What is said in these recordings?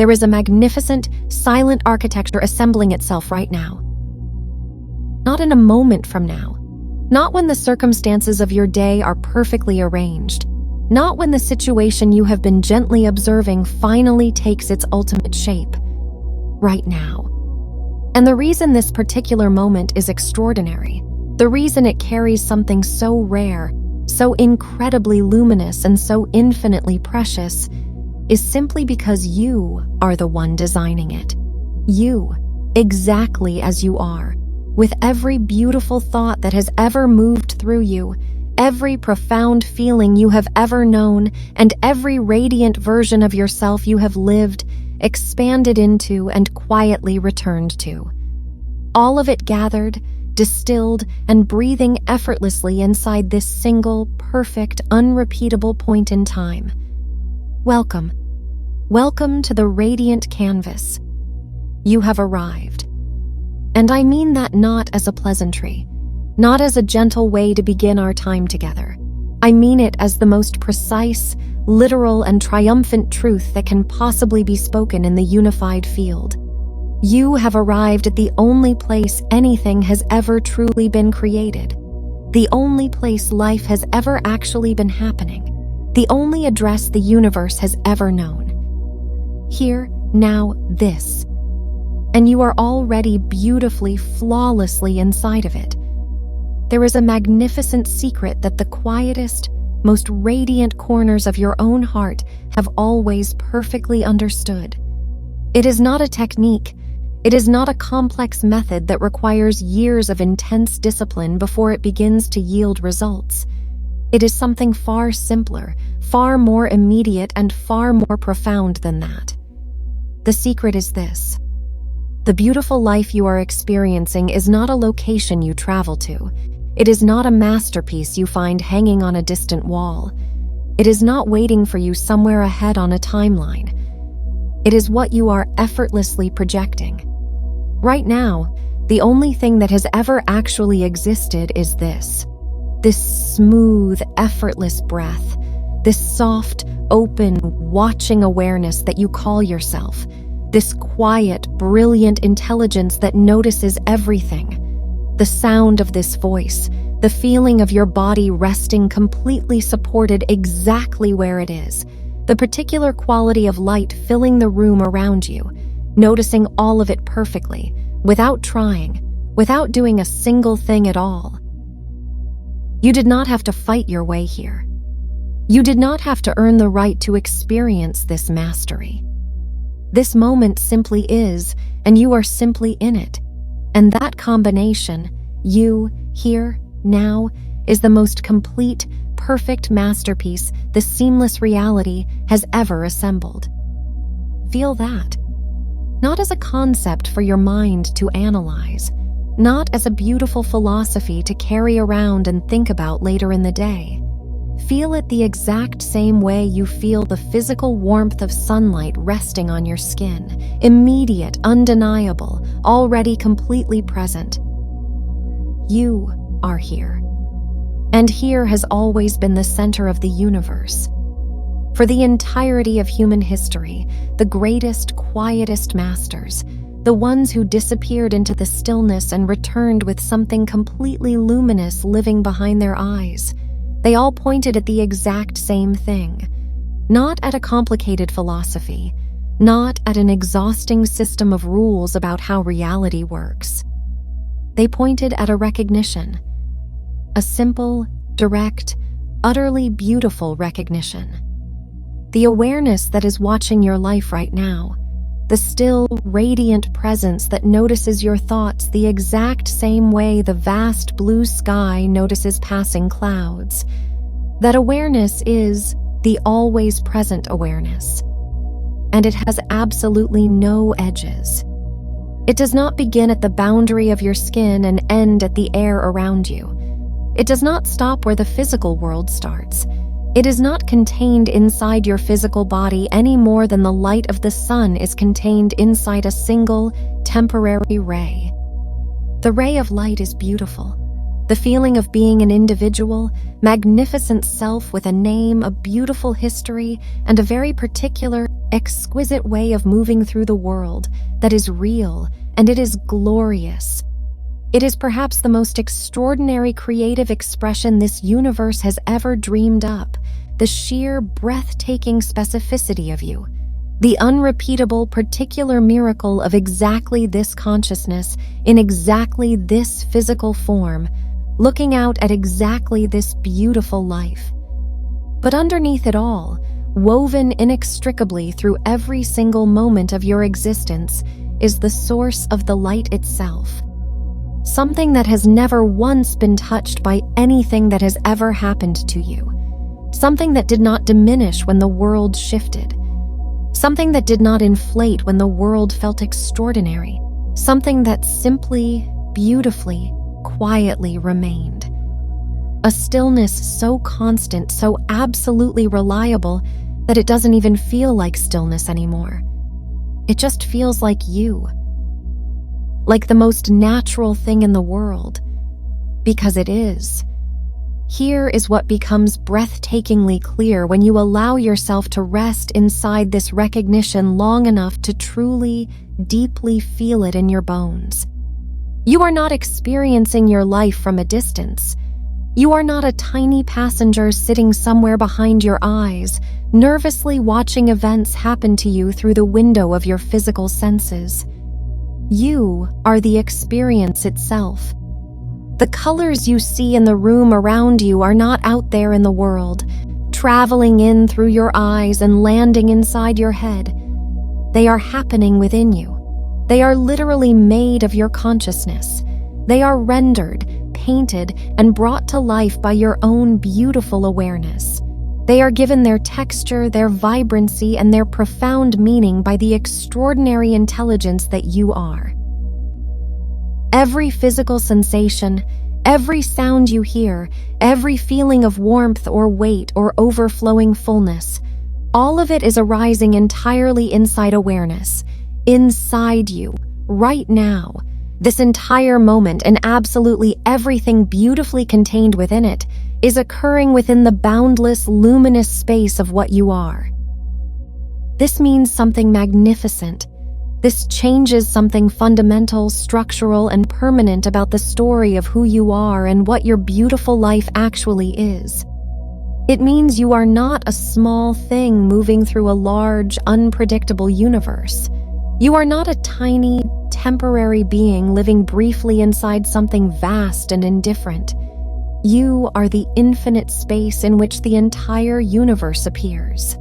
There is a magnificent, silent architecture assembling itself right now. Not in a moment from now. Not when the circumstances of your day are perfectly arranged. Not when the situation you have been gently observing finally takes its ultimate shape. Right now. And the reason this particular moment is extraordinary, the reason it carries something so rare, so incredibly luminous and so infinitely precious, is simply because you are the one designing it. You, exactly as you are, with every beautiful thought that has ever moved through you, every profound feeling you have ever known, and every radiant version of yourself you have lived, expanded into, and quietly returned to. All of it gathered, distilled, and breathing effortlessly inside this single, perfect, unrepeatable point in time. Welcome. Welcome to the radiant canvas. You have arrived. And I mean that not as a pleasantry, not as a gentle way to begin our time together. I mean it as the most precise, literal, and triumphant truth that can possibly be spoken in the unified field. You have arrived at the only place anything has ever truly been created, the only place life has ever actually been happening, the only address the universe has ever known. Here, now, this. And you are already beautifully, flawlessly inside of it. There is a magnificent secret that the quietest, most radiant corners of your own heart have always perfectly understood. It is not a technique. It is not a complex method that requires years of intense discipline before it begins to yield results. It is something far simpler, far more immediate, and far more profound than that. The secret is this. The beautiful life you are experiencing is not a location you travel to. It is not a masterpiece you find hanging on a distant wall. It is not waiting for you somewhere ahead on a timeline. It is what you are effortlessly projecting. Right now, the only thing that has ever actually existed is this smooth, effortless breath, this soft, open, watching awareness that you call yourself, this quiet, brilliant intelligence that notices everything, the sound of this voice, the feeling of your body resting completely supported exactly where it is, the particular quality of light filling the room around you, noticing all of it perfectly, without trying, without doing a single thing at all. You did not have to fight your way here. You did not have to earn the right to experience this mastery. This moment simply is, and you are simply in it. And that combination, you, here, now, is the most complete, perfect masterpiece the seamless reality has ever assembled. Feel that. Not as a concept for your mind to analyze, not as a beautiful philosophy to carry around and think about later in the day. Feel it the exact same way you feel the physical warmth of sunlight resting on your skin, immediate, undeniable, already completely present. You are here. And here has always been the center of the universe. For the entirety of human history, the greatest, quietest masters, the ones who disappeared into the stillness and returned with something completely luminous living behind their eyes, they all pointed at the exact same thing. Not at a complicated philosophy, not at an exhausting system of rules about how reality works. They pointed at a recognition. A simple, direct, utterly beautiful recognition. The awareness that is watching your life right now. The still, radiant presence that notices your thoughts the exact same way the vast blue sky notices passing clouds. That awareness is the always present awareness. And it has absolutely no edges. It does not begin at the boundary of your skin and end at the air around you. It does not stop where the physical world starts. It is not contained inside your physical body any more than the light of the sun is contained inside a single, temporary ray. The ray of light is beautiful. The feeling of being an individual, magnificent self with a name, a beautiful history, and a very particular, exquisite way of moving through the world that is real, and it is glorious. It is perhaps the most extraordinary creative expression this universe has ever dreamed up, the sheer, breathtaking specificity of you. The unrepeatable, particular miracle of exactly this consciousness in exactly this physical form, looking out at exactly this beautiful life. But underneath it all, woven inextricably through every single moment of your existence, is the source of the light itself. Something that has never once been touched by anything that has ever happened to you. Something that did not diminish when the world shifted. Something that did not inflate when the world felt extraordinary. Something that simply, beautifully, quietly remained. A stillness so constant, so absolutely reliable, that it doesn't even feel like stillness anymore. It just feels like you. Like the most natural thing in the world. Because it is. Here is what becomes breathtakingly clear when you allow yourself to rest inside this recognition long enough to truly, deeply feel it in your bones. You are not experiencing your life from a distance. You are not a tiny passenger sitting somewhere behind your eyes, nervously watching events happen to you through the window of your physical senses. You are the experience itself. The colors you see in the room around you are not out there in the world, traveling in through your eyes and landing inside your head. They are happening within you. They are literally made of your consciousness. They are rendered, painted, and brought to life by your own beautiful awareness. They are given their texture, their vibrancy, and their profound meaning by the extraordinary intelligence that you are. Every physical sensation, every sound you hear, every feeling of warmth or weight or overflowing fullness, all of it is arising entirely inside awareness. Inside you, right now, this entire moment and absolutely everything beautifully contained within it is occurring within the boundless, luminous space of what you are. This means something magnificent. This changes something fundamental, structural, and permanent about the story of who you are and what your beautiful life actually is. It means you are not a small thing moving through a large, unpredictable universe. You are not a tiny, temporary being living briefly inside something vast and indifferent. You are the infinite space in which the entire universe appears.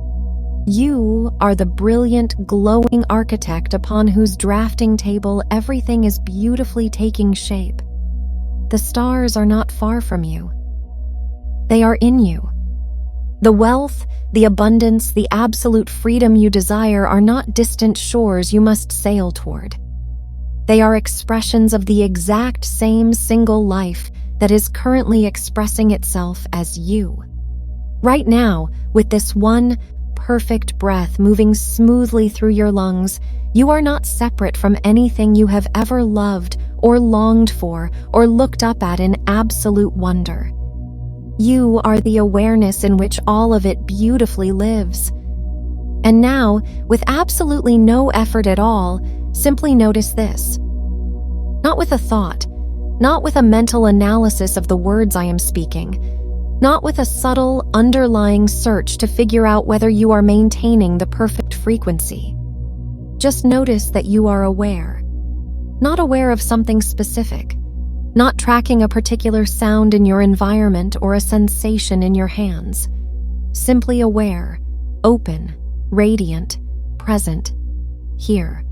You are the brilliant, glowing architect upon whose drafting table everything is beautifully taking shape. The stars are not far from you. They are in you. The wealth, the abundance, the absolute freedom you desire are not distant shores you must sail toward. They are expressions of the exact same single life that is currently expressing itself as you. Right now, with this one perfect breath moving smoothly through your lungs, you are not separate from anything you have ever loved or longed for or looked up at in absolute wonder. You are the awareness in which all of it beautifully lives. And now, with absolutely no effort at all, simply notice this. Not with a thought, not with a mental analysis of the words I am speaking, not with a subtle, underlying search to figure out whether you are maintaining the perfect frequency. Just notice that you are aware. Not aware of something specific, not tracking a particular sound in your environment or a sensation in your hands. Simply aware, open, radiant, present, here.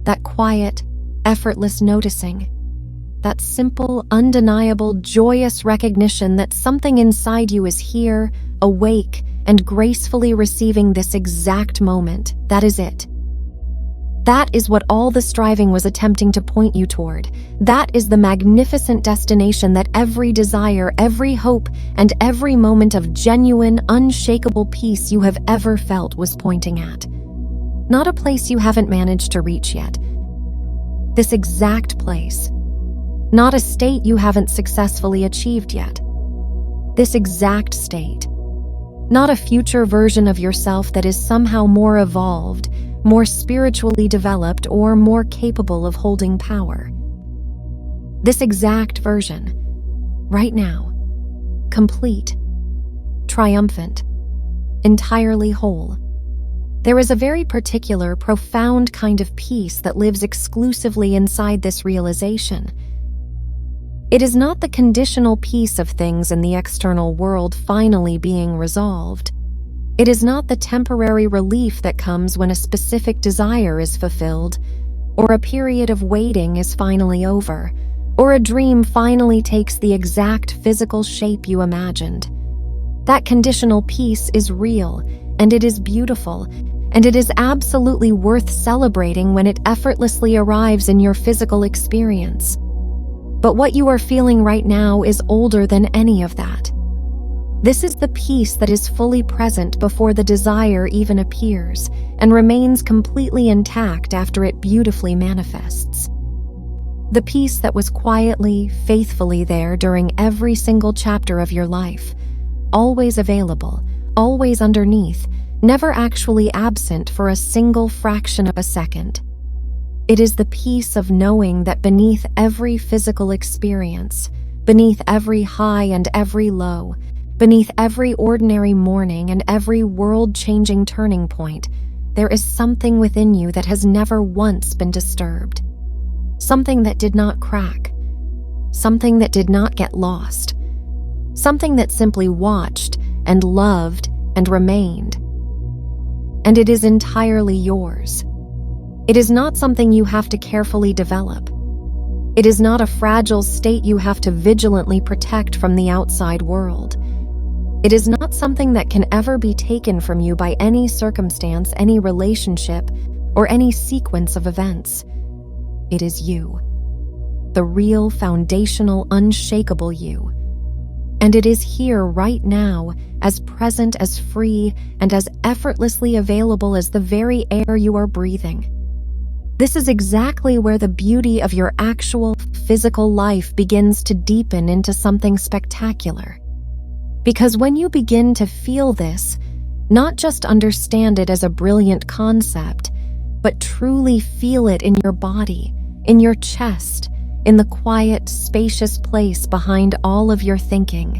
That quiet, effortless noticing. That simple, undeniable, joyous recognition that something inside you is here, awake, and gracefully receiving this exact moment. That is it. That is what all the striving was attempting to point you toward. That is the magnificent destination that every desire, every hope, and every moment of genuine, unshakable peace you have ever felt was pointing at. Not a place you haven't managed to reach yet. This exact place. not a state you haven't successfully achieved yet. This exact state, not a future version of yourself that is somehow more evolved, more spiritually developed, or more capable of holding power. This exact version, right now, complete, triumphant, entirely whole. There is a very particular, profound kind of peace that lives exclusively inside this realization. It is not the conditional peace of things in the external world finally being resolved. It is not the temporary relief that comes when a specific desire is fulfilled, or a period of waiting is finally over, or a dream finally takes the exact physical shape you imagined. That conditional peace is real, and it is beautiful, and it is absolutely worth celebrating when it effortlessly arrives in your physical experience. But what you are feeling right now is older than any of that. This is the peace that is fully present before the desire even appears, and remains completely intact after it beautifully manifests. The peace that was quietly, faithfully there during every single chapter of your life, always available, always underneath, never actually absent for a single fraction of a second. It is the peace of knowing that beneath every physical experience, beneath every high and every low, beneath every ordinary morning and every world-changing turning point, there is something within you that has never once been disturbed. Something that did not crack. Something that did not get lost. Something that simply watched and loved and remained. And it is entirely yours. It is not something you have to carefully develop. It is not a fragile state you have to vigilantly protect from the outside world. It is not something that can ever be taken from you by any circumstance, any relationship, or any sequence of events. It is you. The real, foundational, unshakable you. And it is here right now, as present, as free, and as effortlessly available as the very air you are breathing. This is exactly where the beauty of your actual physical life begins to deepen into something spectacular. Because when you begin to feel this, not just understand it as a brilliant concept, but truly feel it in your body, in your chest, in the quiet, spacious place behind all of your thinking.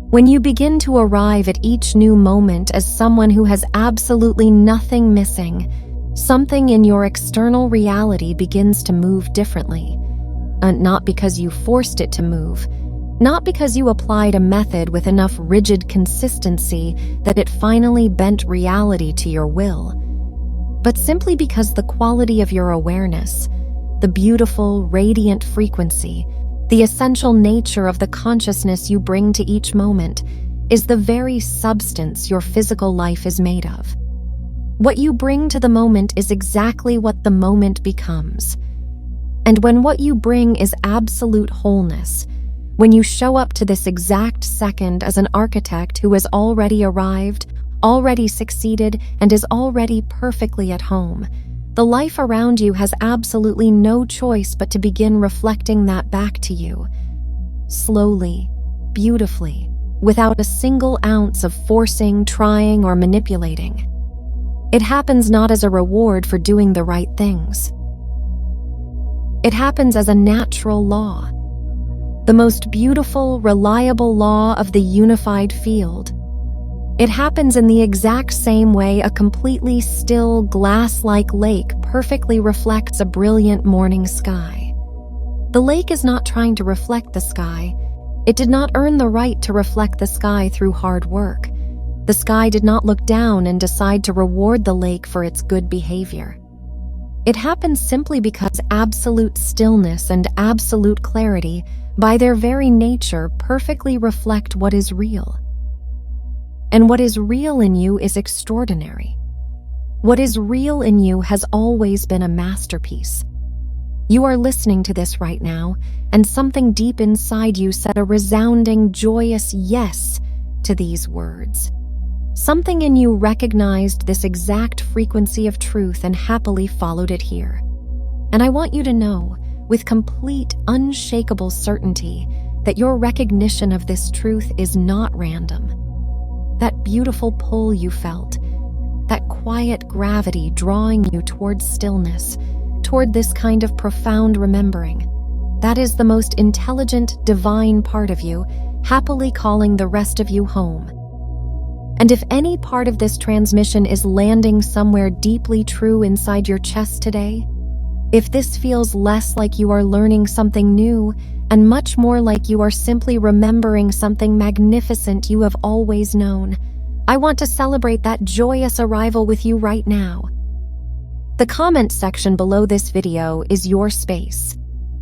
When you begin to arrive at each new moment as someone who has absolutely nothing missing, something in your external reality begins to move differently. Not because you forced it to move, not because you applied a method with enough rigid consistency that it finally bent reality to your will, but simply because the quality of your awareness, the beautiful, radiant frequency, the essential nature of the consciousness you bring to each moment, is the very substance your physical life is made of. What you bring to the moment is exactly what the moment becomes. And when what you bring is absolute wholeness, when you show up to this exact second as an architect who has already arrived, already succeeded, and is already perfectly at home, the life around you has absolutely no choice but to begin reflecting that back to you. Slowly, beautifully, without a single ounce of forcing, trying, or manipulating. It happens not as a reward for doing the right things. It happens as a natural law, the most beautiful, reliable law of the unified field. It happens in the exact same way a completely still, glass-like lake perfectly reflects a brilliant morning sky. The lake is not trying to reflect the sky. It did not earn the right to reflect the sky through hard work. The sky did not look down and decide to reward the lake for its good behavior. It happens simply because absolute stillness and absolute clarity, by their very nature, perfectly reflect what is real. And what is real in you is extraordinary. What is real in you has always been a masterpiece. You are listening to this right now, and something deep inside you said a resounding, joyous yes to these words. Something in you recognized this exact frequency of truth and happily followed it here. And I want you to know, with complete, unshakable certainty that your recognition of this truth is not random. That beautiful pull you felt, that quiet gravity drawing you toward stillness, toward this kind of profound remembering, that is the most intelligent, divine part of you, happily calling the rest of you home. And if any part of this transmission is landing somewhere deeply true inside your chest today, if this feels less like you are learning something new and much more like you are simply remembering something magnificent you have always known, I want to celebrate that joyous arrival with you right now. The comment section below this video is your space.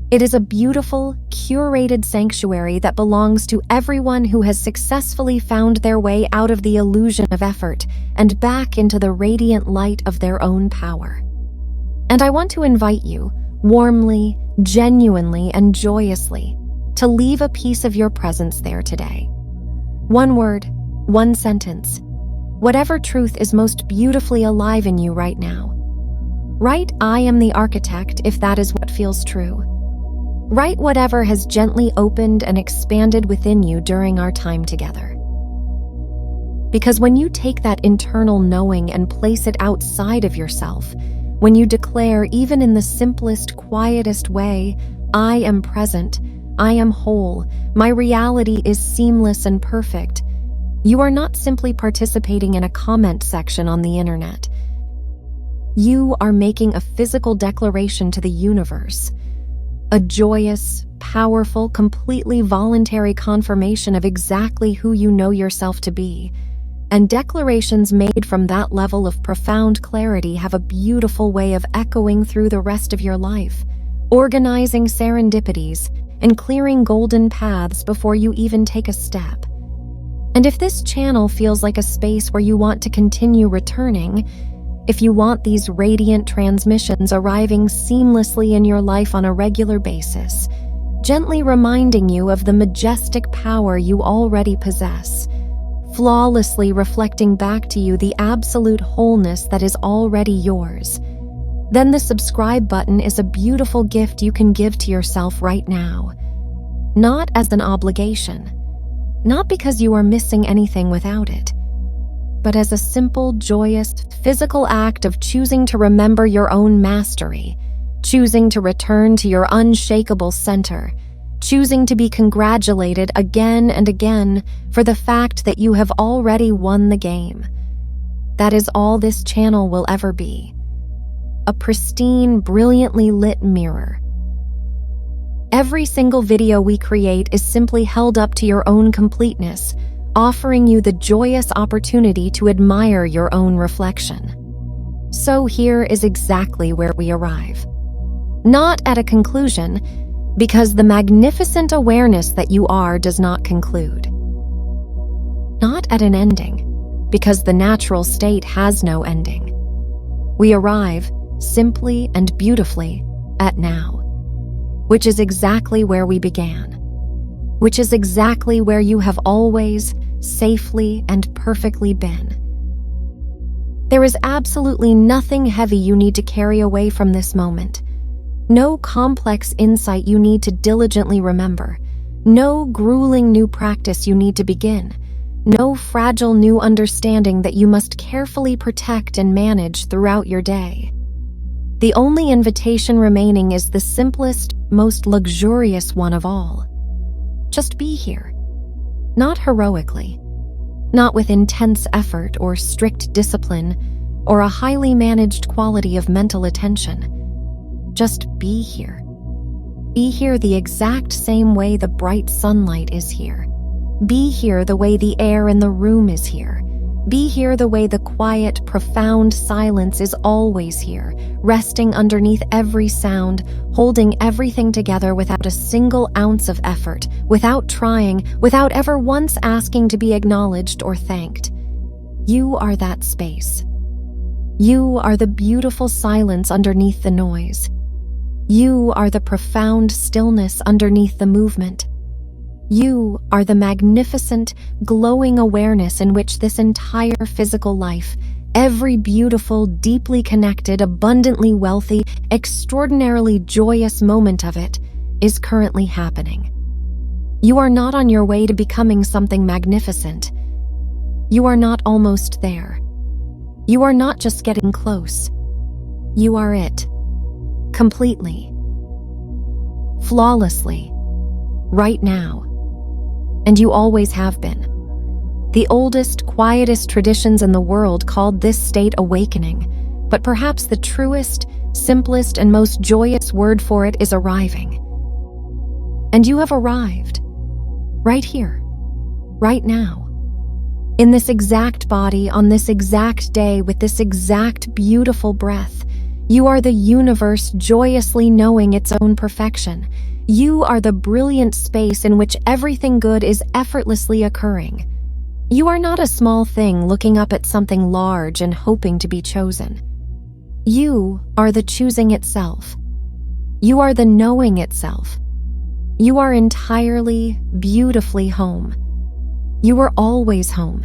It is a beautiful, curated sanctuary that belongs to everyone who has successfully found their way out of the illusion of effort and back into the radiant light of their own power. And I want to invite you, warmly, genuinely, and joyously, to leave a piece of your presence there today. One word, one sentence, whatever truth is most beautifully alive in you right now. Write, "I am the architect," if that is what feels true. Write whatever has gently opened and expanded within you during our time together. Because when you take that internal knowing and place it outside of yourself, when you declare, even in the simplest, quietest way, "I am present, I am whole, my reality is seamless and perfect," you are not simply participating in a comment section on the internet. You are making a physical declaration to the universe. A joyous, powerful, completely voluntary confirmation of exactly who you know yourself to be. And declarations made from that level of profound clarity have a beautiful way of echoing through the rest of your life, organizing serendipities and clearing golden paths before you even take a step. And if this channel feels like a space where you want to continue returning, if you want these radiant transmissions arriving seamlessly in your life on a regular basis, gently reminding you of the majestic power you already possess, flawlessly reflecting back to you the absolute wholeness that is already yours, then the subscribe button is a beautiful gift you can give to yourself right now. Not as an obligation, not because you are missing anything without it, but as a simple, joyous, physical act of choosing to remember your own mastery, choosing to return to your unshakable center, choosing to be congratulated again and again for the fact that you have already won the game. That is all this channel will ever be. A pristine, brilliantly lit mirror. Every single video we create is simply held up to your own completeness, offering you the joyous opportunity to admire your own reflection. So here is exactly where we arrive. Not at a conclusion, because the magnificent awareness that you are does not conclude. Not at an ending, because the natural state has no ending. We arrive, simply and beautifully, at now, which is exactly where we began, which is exactly where you have always, safely and perfectly been. There is absolutely nothing heavy you need to carry away from this moment. No complex insight you need to diligently remember. No grueling new practice you need to begin. No fragile new understanding that you must carefully protect and manage throughout your day. The only invitation remaining is the simplest, most luxurious one of all. Just be here. Not heroically, not with intense effort or strict discipline or a highly managed quality of mental attention. Just be here. Be here the exact same way the bright sunlight is here. Be here the way the air in the room is here. Be here the way the quiet, profound silence is always here, resting underneath every sound, holding everything together without a single ounce of effort, without trying, without ever once asking to be acknowledged or thanked. You are that space. You are the beautiful silence underneath the noise. You are the profound stillness underneath the movement. You are the magnificent, glowing awareness in which this entire physical life, Every beautiful, deeply connected, abundantly wealthy, extraordinarily joyous moment of it is currently happening. You are not on your way to becoming something magnificent. You are not almost there. You are not just getting close. You are it. Completely. Flawlessly. Right now. And you always have been. The oldest, quietest traditions in the world called this state awakening, but perhaps the truest, simplest, and most joyous word for it is arriving. And you have arrived. Right here. Right now. In this exact body, on this exact day, with this exact beautiful breath, you are the universe joyously knowing its own perfection. You are the brilliant space in which everything good is effortlessly occurring. You are not a small thing looking up at something large and hoping to be chosen. You are the choosing itself. You are the knowing itself. You are entirely, beautifully home. You were always home.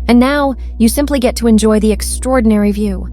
And now, you simply get to enjoy the extraordinary view.